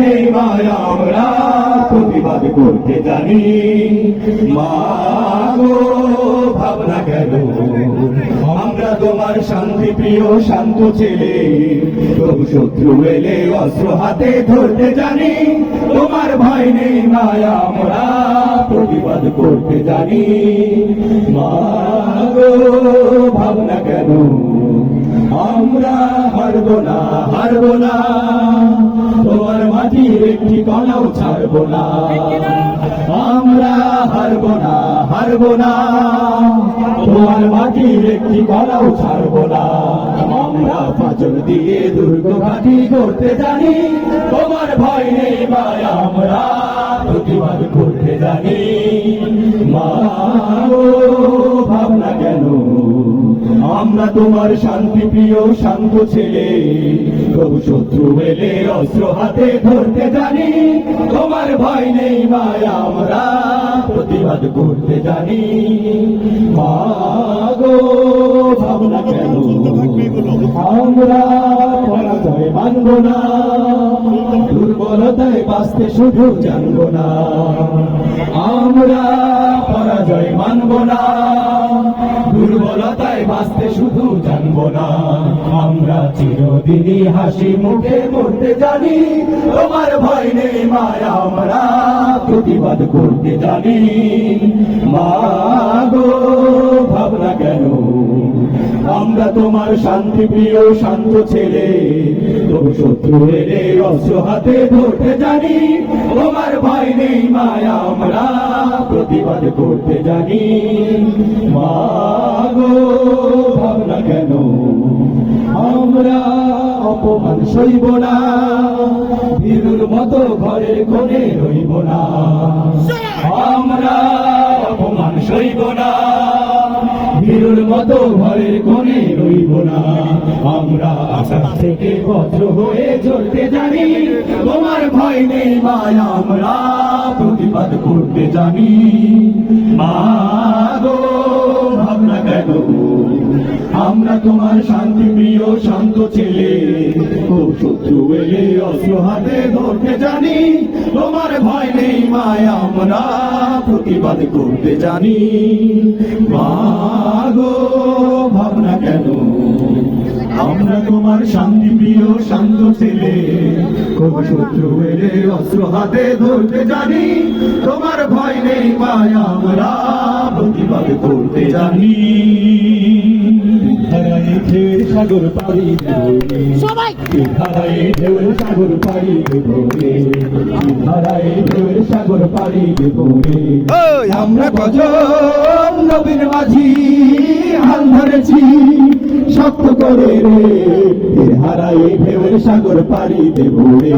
নেই মায়া আমরা প্রতিবাদ করতে জানি। মা গো ভাবনা কেন, আমরা তোমার শান্তি প্রিয় শান্ত ছেলে, তবু শত্রু এলে অস্ত্র হাতে ধরতে জানি। তোমার ভয় নেই মায়া আমরা প্রতিবাদ করতে জানি। মা গো ভাবনা কেন, আমরা হারবো না হারবো না, তোমার মাটির একটি কণাও ছাড়বো না। আমরা হারবো না হারবো না, তোমার মাটির একটি কণাও ছাড়বো না। আমরা পাঁচল দিয়ে দুর্গ ঘাঁটি করতে জানি। তোমার ভয় নেই মায়া আমরা প্রতিবাদ করতে জানি। মা ও ভাবনা কেন, আমরা তোমার শান্তি প্রিয় শান্ত ছেলে, তবু শত্রু এলে অস্ত্র হাতে ধরতে জানি। তোমার ভয় নেই মায়া আমরা প্রতিবাদ করতে জানি। মা গো ভাবনা কেন, আমরা পরাজয় মানব না, দুর্বলতায় বাঁচতে শুধু জানব না। আমরা পরাজয় মানব না, দুর্বলতায় বাঁচতে শুধু জানব না। আমরা চিরদিনই হাসি মুখে মরতে জানি। তোমার ভয় নেই মায়া আমরা প্রতিবাদ করতে জানি। মা গো ভাবনা কেন, আমরা তোমার শান্তি প্রিয় শান্ত ছেলে, তবু শত্রু এলে অস্ত্র হাতে ধরতে জানি। তোমার ভয় নেই মায়া আমরা প্রতিবাদ করতে জানি। মা গো ভাবনা কেন, আমরা অপমান সইব না, বীরুর মতো ঘরের কোণে রইব না। আমরা অপমান সইব না, বীরুর মতো ঘরের কোণে রইব না। আমরা আকাশ থেকে বজ্র হয়ে জ্বলতে জানি। তোমার ভয় নেই মায়া আমরা প্রতিবাদ করতে জানি। মা গো ভাবনা কেন, আমরা তোমার শান্তি প্রিয় শান্ত ছেলে, ও শত্রু এলে অস্ত্র হাতে ধরতে জানি। তোমার ভয় নেই মায়া আমরা প্রতিবাদ করতে জানি। মা গো ভাবনা কেন, আমরা তোমার শান্তি প্রিয় শান্ত ছেলে, কোন শত্রু এলে অস্ত্র হাতে ধরতে জানি। তোমার ভয় নেই মায়া আমরা প্রতিবাদ করতে জানি। ধারায় ঢেউয়ের সাগর পাড়ি দেবো, ধারায় ঢেউয়ের সাগর পাড়ি দেবো, ধারায় ঢেউয়ের সাগর পাড়ি দেবো। আমরা কজন নবীন মাঝি হাল ধরেছি শক্ত করে রে, হারায় ঢেউয়ের সাগর পাড়ি দেবো রে।